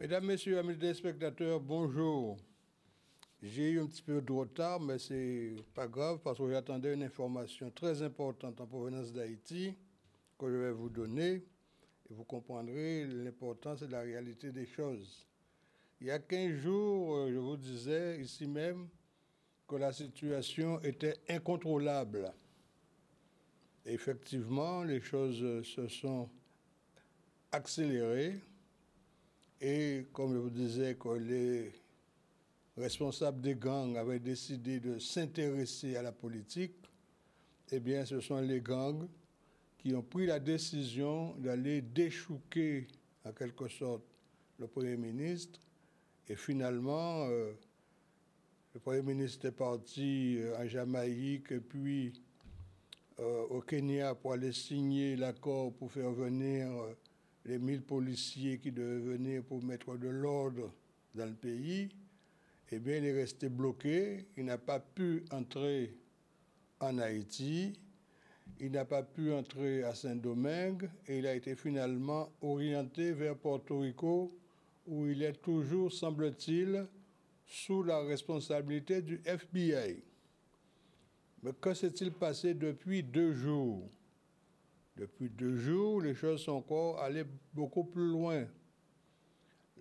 Mesdames, Messieurs, amis téléspectateurs, bonjour. J'ai eu un petit peu de retard, mais c'est pas grave parce que j'attendais une information très importante en provenance d'Haïti que je vais vous donner et vous comprendrez l'importance et la réalité des choses. Il y a 15 jours, je vous disais ici même que la situation était incontrôlable. Et effectivement, les choses se sont accélérées. Et comme je vous disais, que les responsables des gangs avaient décidé de s'intéresser à la politique, eh bien, ce sont les gangs qui ont pris la décision d'aller déchouquer, en quelque sorte, le Premier ministre. Et finalement, le Premier ministre est parti en Jamaïque et puis au Kenya pour aller signer l'accord pour faire venir les 1000 policiers qui devaient venir pour mettre de l'ordre dans le pays. Eh bien, il est resté bloqué. Il n'a pas pu entrer en Haïti. Il n'a pas pu entrer à Saint-Domingue. Et il a été finalement orienté vers Porto Rico, où il est toujours, semble-t-il, sous la responsabilité du FBI. Mais que s'est-il passé depuis 2 jours? Depuis 2 jours, les choses sont encore allées beaucoup plus loin.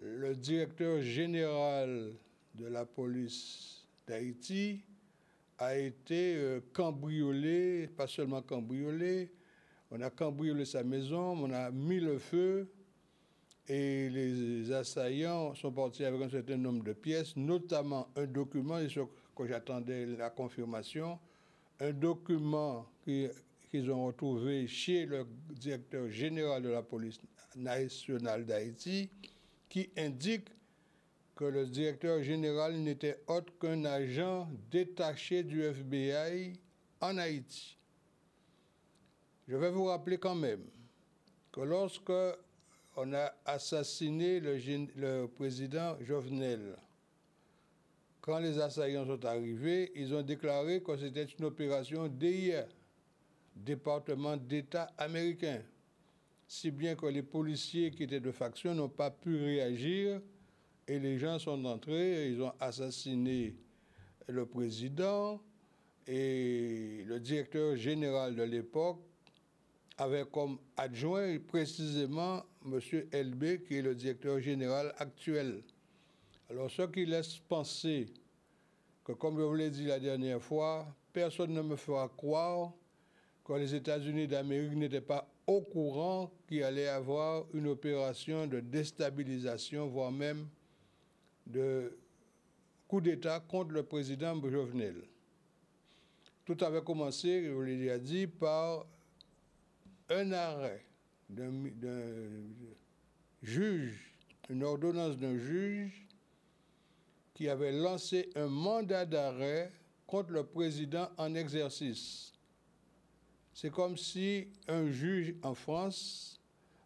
Le directeur général de la police d'Haïti a été cambriolé, pas seulement cambriolé, on a cambriolé sa maison, on a mis le feu et les assaillants sont partis avec un certain nombre de pièces, notamment un document, et ce que j'attendais la confirmation, un document qu'ils ont retrouvé chez le directeur général de la police nationale d'Haïti, qui indique que le directeur général n'était autre qu'un agent détaché du FBI en Haïti. Je vais vous rappeler quand même que lorsque on a assassiné le président Jovenel, quand les assaillants sont arrivés, ils ont déclaré que c'était une opération DIA, département d'État américain, si bien que les policiers qui étaient de faction n'ont pas pu réagir et les gens sont entrés, ils ont assassiné le président et le directeur général de l'époque avait comme adjoint précisément M. LB, qui est le directeur général actuel. Alors, ce qui laisse penser que, comme je vous l'ai dit la dernière fois, personne ne me fera croire que les États-Unis d'Amérique n'étaient pas au courant qu'il allait y avoir une opération de déstabilisation, voire même de coup d'État contre le président Jovenel. Tout avait commencé, je vous l'ai déjà dit, par un arrêt d'un juge, une ordonnance d'un juge qui avait lancé un mandat d'arrêt contre le président en exercice. C'est comme si un juge en France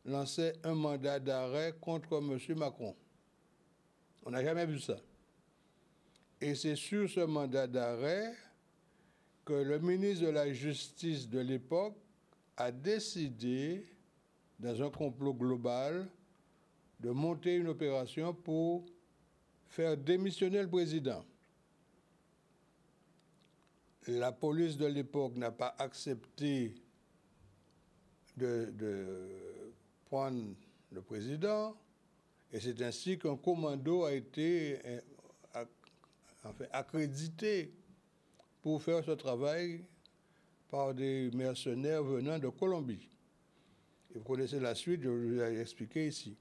lançait un mandat d'arrêt contre M. Macron. On n'a jamais vu ça. Et c'est sur ce mandat d'arrêt que le ministre de la Justice de l'époque a décidé, dans un complot global, de monter une opération pour faire démissionner le président. La police de l'époque n'a pas accepté de prendre le président, et c'est ainsi qu'un commando a été accrédité pour faire ce travail par des mercenaires venant de Colombie. Et vous connaissez la suite, je vous l'ai expliqué ici.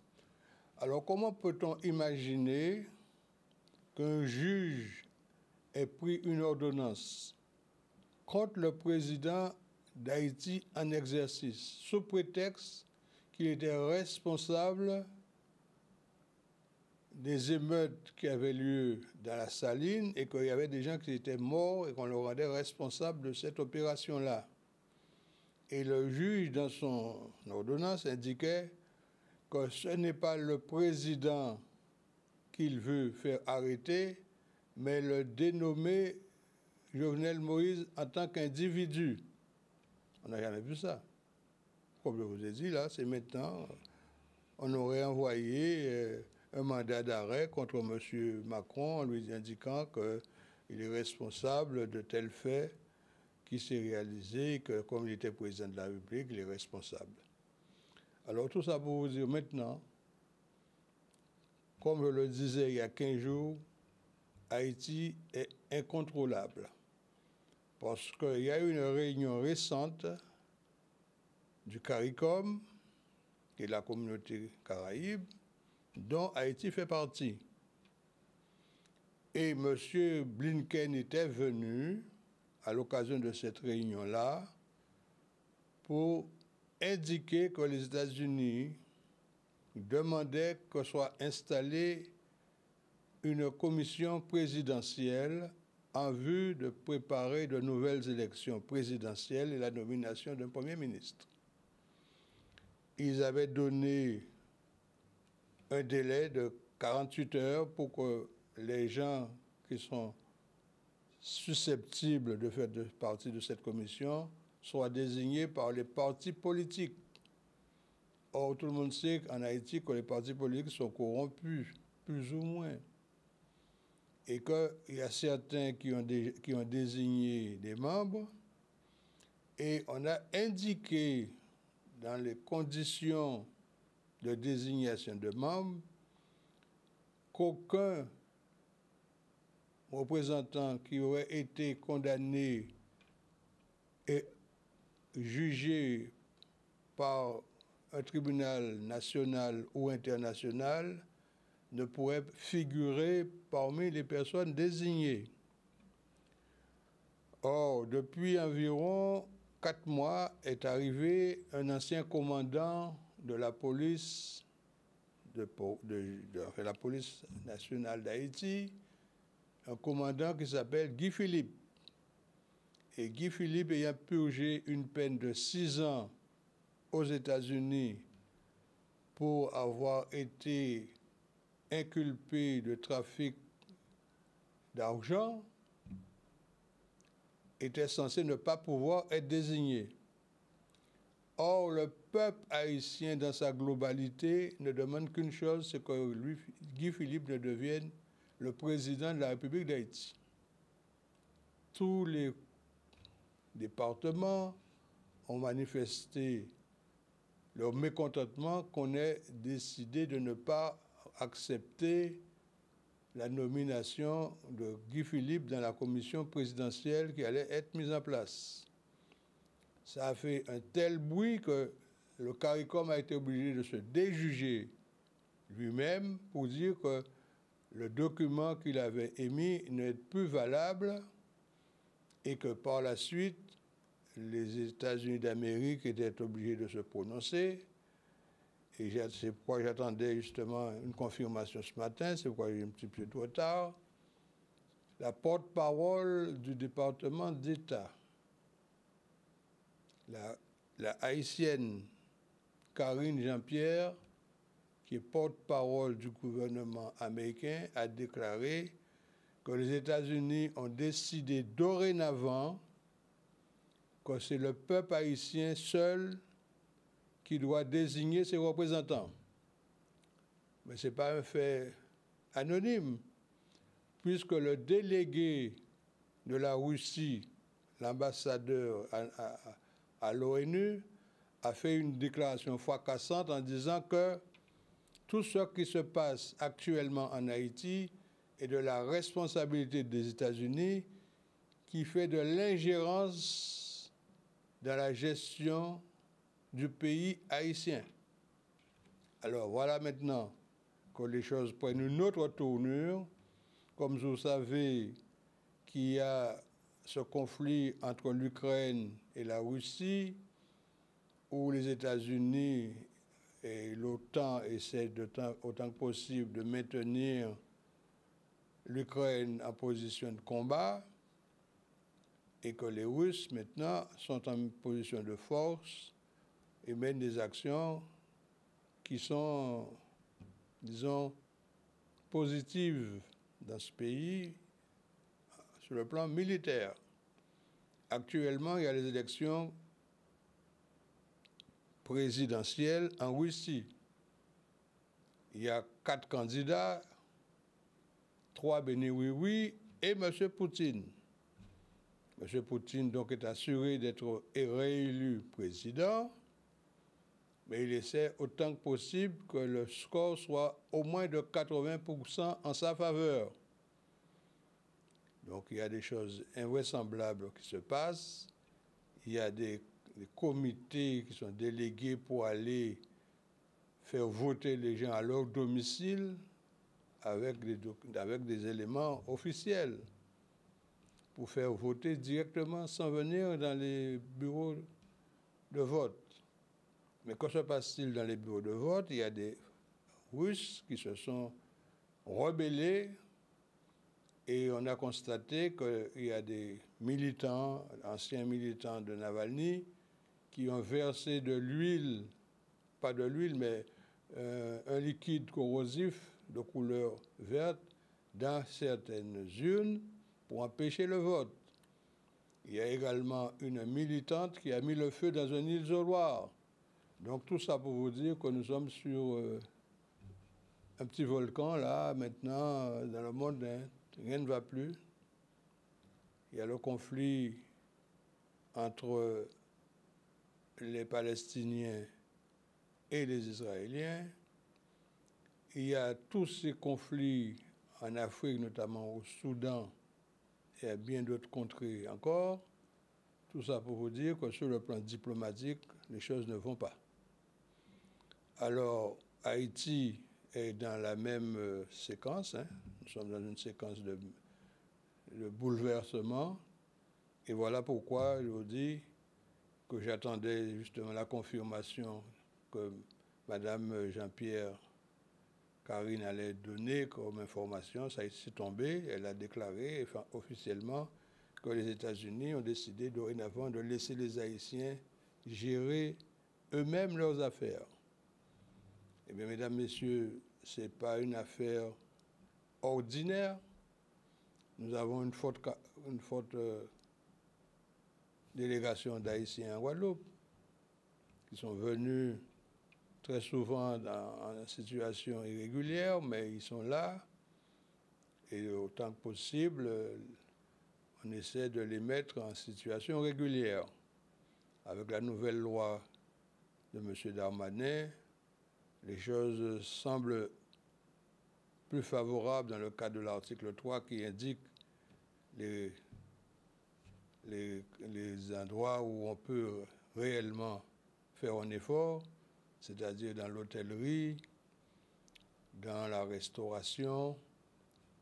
Alors, comment peut-on imaginer qu'un juge ait pris une ordonnance contre le président d'Haïti en exercice, sous prétexte qu'il était responsable des émeutes qui avaient lieu dans la Saline et qu'il y avait des gens qui étaient morts et qu'on le rendait responsable de cette opération-là. Et le juge, dans son ordonnance, indiquait que ce n'est pas le président qu'il veut faire arrêter, mais le dénommé Jovenel Moïse en tant qu'individu. On n'a jamais vu ça. Comme je vous ai dit, là, c'est maintenant, on aurait envoyé un mandat d'arrêt contre M. Macron en lui indiquant qu'il est responsable de tels faits qui s'est réalisé, que comme il était président de la République, il est responsable. Alors tout ça pour vous dire maintenant, comme je le disais il y a 15 jours, Haïti est incontrôlable. Parce qu'il y a eu une réunion récente du CARICOM, qui est la communauté caraïbe, dont Haïti fait partie. Et M. Blinken était venu, à l'occasion de cette réunion-là, pour indiquer que les États-Unis demandaient que soit installée une commission présidentielle en vue de préparer de nouvelles élections présidentielles et la nomination d'un Premier ministre. Ils avaient donné un délai de 48 heures pour que les gens qui sont susceptibles de faire partie de cette commission soient désignés par les partis politiques. Or, tout le monde sait qu'en Haïti, que les partis politiques sont corrompus, plus ou moins. Et qu'il y a certains qui ont désigné des membres, et on a indiqué dans les conditions de désignation de membres qu'aucun représentant qui aurait été condamné et jugé par un tribunal national ou international ne pourrait figurer parmi les personnes désignées. Or, depuis environ 4 mois est arrivé un ancien commandant de la police, de la police nationale d'Haïti, un commandant qui s'appelle Guy Philippe. Et Guy Philippe ayant purgé une peine de 6 ans aux États-Unis pour avoir été inculpé de trafic d'argent, était censé ne pas pouvoir être désigné. Or, le peuple haïtien, dans sa globalité, ne demande qu'une chose, c'est que Guy Philippe ne devienne le président de la République d'Haïti. Tous les départements ont manifesté leur mécontentement qu'on ait décidé de ne pas accepter la nomination de Guy Philippe dans la commission présidentielle qui allait être mise en place. Ça a fait un tel bruit que le CARICOM a été obligé de se déjuger lui-même pour dire que le document qu'il avait émis n'est plus valable et que par la suite, les États-Unis d'Amérique étaient obligés de se prononcer. Et c'est pourquoi j'attendais justement une confirmation ce matin, c'est pourquoi j'ai un petit peu trop tard. La porte-parole du département d'État, la haïtienne Karine Jean-Pierre, qui est porte-parole du gouvernement américain, a déclaré que les États-Unis ont décidé dorénavant que c'est le peuple haïtien seul qui doit désigner ses représentants. Mais ce n'est pas un fait anonyme, puisque le délégué de la Russie, l'ambassadeur à l'ONU, a fait une déclaration fracassante en disant que tout ce qui se passe actuellement en Haïti est de la responsabilité des États-Unis qui fait de l'ingérence dans la gestion du pays haïtien. Alors voilà maintenant que les choses prennent une autre tournure. Comme vous savez qu'il y a ce conflit entre l'Ukraine et la Russie, où les États-Unis et l'OTAN essaient autant que possible de maintenir l'Ukraine en position de combat, et que les Russes maintenant sont en position de force et mènent des actions qui sont, disons, positives dans ce pays sur le plan militaire. Actuellement, il y a les élections présidentielles en Russie. il y a 4 candidats, 3 béni oui et M. Poutine. M. Poutine donc est assuré d'être réélu président, mais il essaie autant que possible que le score soit au moins de 80% en sa faveur. Donc il y a des choses invraisemblables qui se passent. Il y a des comités qui sont délégués pour aller faire voter les gens à leur domicile avec des éléments officiels pour faire voter directement sans venir dans les bureaux de vote. Mais que se passe-t-il dans les bureaux de vote? Il y a des Russes qui se sont rebellés et on a constaté qu'il y a des militants, anciens militants de Navalny, qui ont versé de l'huile, pas de l'huile, mais un liquide corrosif de couleur verte dans certaines urnes pour empêcher le vote. Il y a également une militante qui a mis le feu dans un isoloir. Donc tout ça pour vous dire que nous sommes sur un petit volcan là, maintenant, dans le monde, hein, rien ne va plus. Il y a le conflit entre les Palestiniens et les Israéliens. Il y a tous ces conflits en Afrique, notamment au Soudan, et à bien d'autres contrées encore. Tout ça pour vous dire que sur le plan diplomatique, les choses ne vont pas. Alors, Haïti est dans la même séquence. Hein. Nous sommes dans une séquence de bouleversement. Et voilà pourquoi je vous dis que j'attendais justement la confirmation que Mme Jean-Pierre Karine allait donner comme information. Ça s'est tombé. Elle a déclaré enfin, officiellement que les États-Unis ont décidé dorénavant de laisser les Haïtiens gérer eux-mêmes leurs affaires. Eh bien, mesdames, messieurs, ce n'est pas une affaire ordinaire. Nous avons une forte délégation d'Haïtiens en Guadeloupe qui sont venus très souvent en situation irrégulière, mais ils sont là. Et autant que possible, on essaie de les mettre en situation régulière. Avec la nouvelle loi de M. Darmanin, les choses semblent plus favorables dans le cadre de l'article 3 qui indique les endroits où on peut réellement faire un effort, c'est-à-dire dans l'hôtellerie, dans la restauration,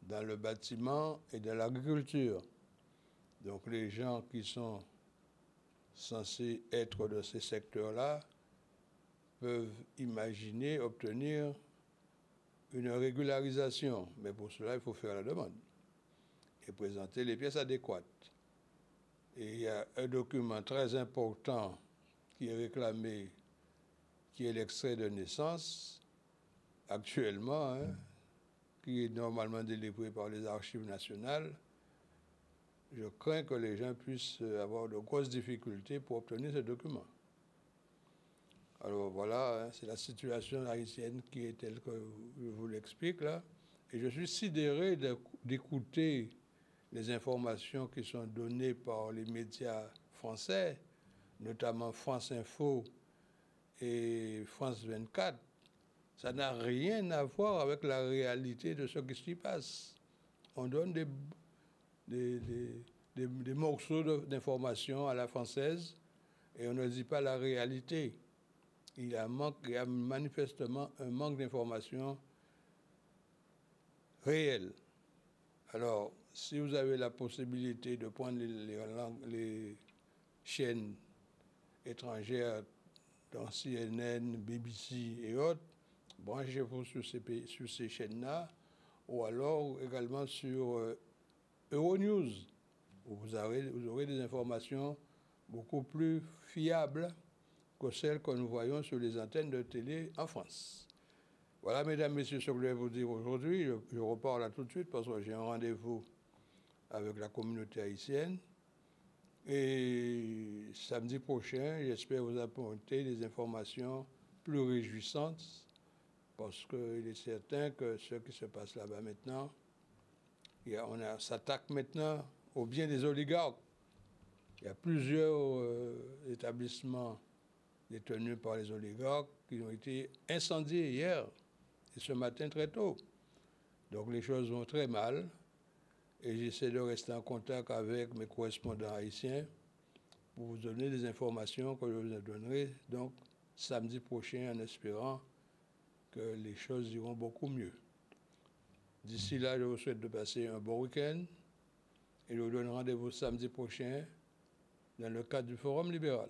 dans le bâtiment et dans l'agriculture. Donc les gens qui sont censés être de ces secteurs-là peuvent imaginer obtenir une régularisation. Mais pour cela, il faut faire la demande et présenter les pièces adéquates. Et il y a un document très important qui est réclamé, qui est l'extrait de naissance, actuellement, hein, qui est normalement délivré par les archives nationales. Je crains que les gens puissent avoir de grosses difficultés pour obtenir ce document. Alors voilà, hein, c'est la situation haïtienne qui est telle que je vous l'explique là. Et je suis sidéré d'écouter les informations qui sont données par les médias français, notamment France Info et France 24. Ça n'a rien à voir avec la réalité de ce qui s'y passe. On donne des morceaux d'informations à la française et on ne dit pas la réalité. Il y a manifestement un manque d'informations réelles. Alors, si vous avez la possibilité de prendre les chaînes étrangères dans CNN, BBC et autres, branchez-vous sur ces chaînes-là, ou alors également sur Euronews, où vous aurez des informations beaucoup plus fiables que celles que nous voyons sur les antennes de télé en France. Voilà, mesdames, messieurs, ce que je voulais vous dire aujourd'hui. Je repars là tout de suite parce que j'ai un rendez-vous avec la communauté haïtienne. Et samedi prochain, j'espère vous apporter des informations plus réjouissantes parce qu'il est certain que ce qui se passe là-bas maintenant, on s'attaque maintenant au bien des oligarques. Il y a plusieurs établissements détenus par les oligarques qui ont été incendiés hier et ce matin très tôt. Donc les choses vont très mal et j'essaie de rester en contact avec mes correspondants haïtiens pour vous donner des informations que je vous donnerai donc samedi prochain en espérant que les choses iront beaucoup mieux. D'ici là, je vous souhaite de passer un bon week-end et je vous donne rendez-vous samedi prochain dans le cadre du Forum libéral.